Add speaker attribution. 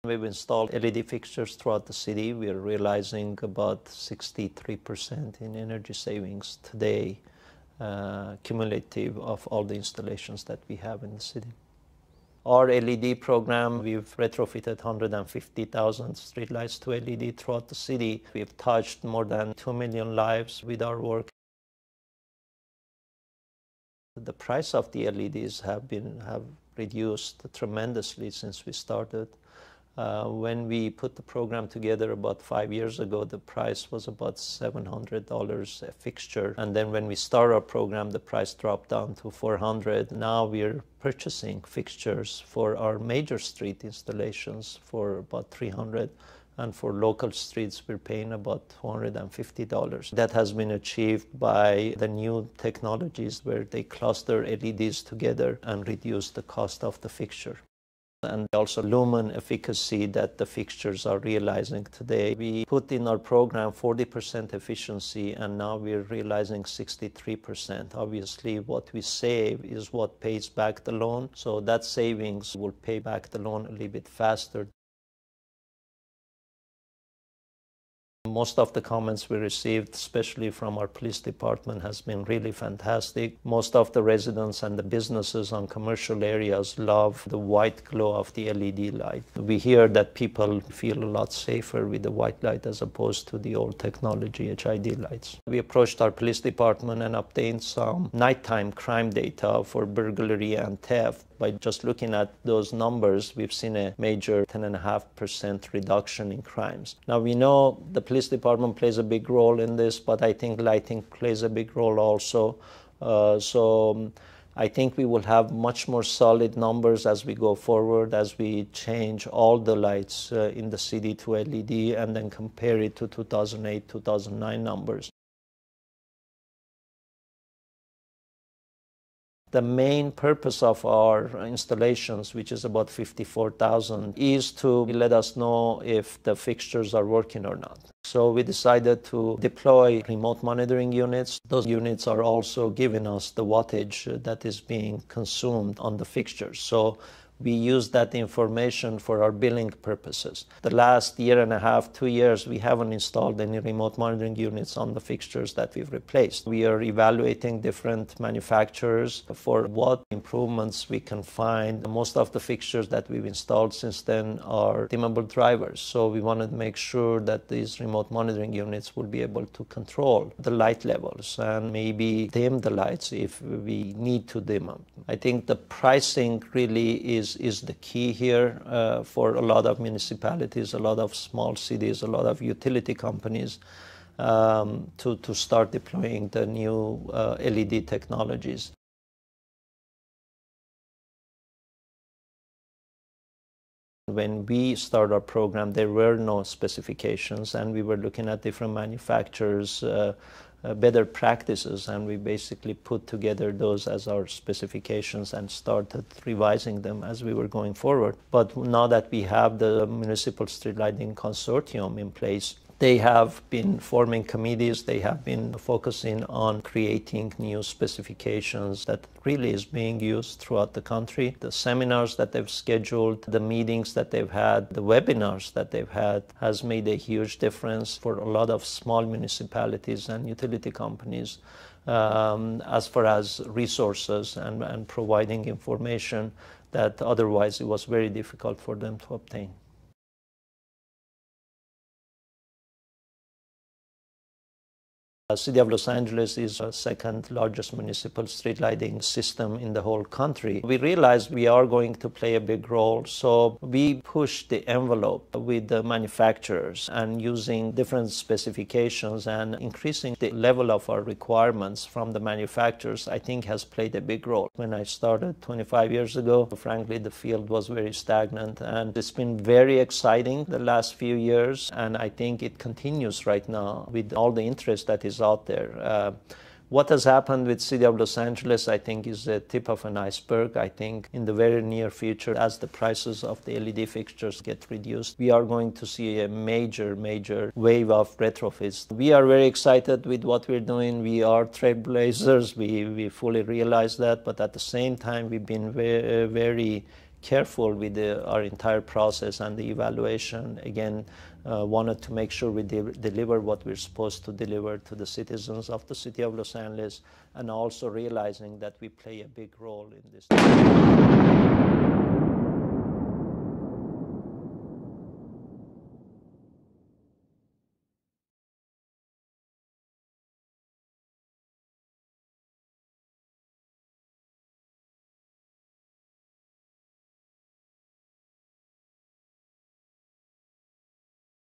Speaker 1: We've installed LED fixtures throughout the city. We are realizing about 63% in energy savings today, cumulative of all the installations that we have in the city. Our LED program, we've retrofitted 150,000 streetlights to LED throughout the city. We've touched more than 2 million lives with our work. The price of the LEDs have reduced tremendously since we started. When we put the program together about 5 years ago, the price was about $700 a fixture. And then when we started our program, the price dropped down to $400. Now we're purchasing fixtures for our major street installations for about $300. And for local streets, we're paying about $250. That has been achieved by the new technologies where they cluster LEDs together and reduce the cost of the fixture. And also lumen efficacy that the fixtures are realizing today. We put in our program 40% efficiency, and now we're realizing 63%. Obviously, what we save is what pays back the loan, so that savings will pay back the loan a little bit faster. Most of the comments we received, especially from our police department, has been really fantastic. Most of the residents and the businesses on commercial areas love the white glow of the LED light. We hear that people feel a lot safer with the white light as opposed to the old technology HID lights. We approached our police department and obtained some nighttime crime data for burglary and theft. By just looking at those numbers, we've seen a major 10.5% reduction in crimes. Now, we know the police department plays a big role in this, but I think lighting plays a big role also. I think we will have much more solid numbers as we go forward, as we change all the lights in the city to LED and then compare it to 2008, 2009 numbers. The main purpose of our installations, which is about 54,000, is to let us know if the fixtures are working or not. So we decided to deploy remote monitoring units. Those units are also giving us the wattage that is being consumed on the fixtures. So we use that information for our billing purposes. The last year and a half, 2 years, we haven't installed any remote monitoring units on the fixtures that we've replaced. We are evaluating different manufacturers for what improvements we can find. Most of the fixtures that we've installed since then are dimmable drivers. So we wanted to make sure that these remote monitoring units will be able to control the light levels and maybe dim the lights if we need to dim them. I think the pricing really is the key here for a lot of municipalities, a lot of small cities, a lot of utility companies to start deploying the new LED technologies. When we started our program, there were no specifications, and we were looking at different manufacturers' better practices, and we basically put together those as our specifications and started revising them as we were going forward. But now that we have the Municipal Street Lighting Consortium in place, they have been forming committees, they have been focusing on creating new specifications that really is being used throughout the country. The seminars that they've scheduled, the meetings that they've had, the webinars that they've had has made a huge difference for a lot of small municipalities and utility companies as far as resources and providing information that otherwise it was very difficult for them to obtain. The City of Los Angeles is the second largest municipal street lighting system in the whole country. We realized we are going to play a big role, so we pushed the envelope with the manufacturers and using different specifications and increasing the level of our requirements from the manufacturers, I think has played a big role. When I started 25 years ago, frankly, the field was very stagnant, and it's been very exciting the last few years, and I think it continues right now with all the interest that is out there. What has happened with City of Los Angeles, I think, is the tip of an iceberg. I think in the very near future, as the prices of the LED fixtures get reduced, we are going to see a major wave of retrofits. We are very excited with what we're doing. We are trailblazers. We fully realize that, but at the same time, we've been very careful with our entire process and the evaluation. Again, wanted to make sure we deliver what we're supposed to deliver to the citizens of the city of Los Angeles, and also realizing that we play a big role in this.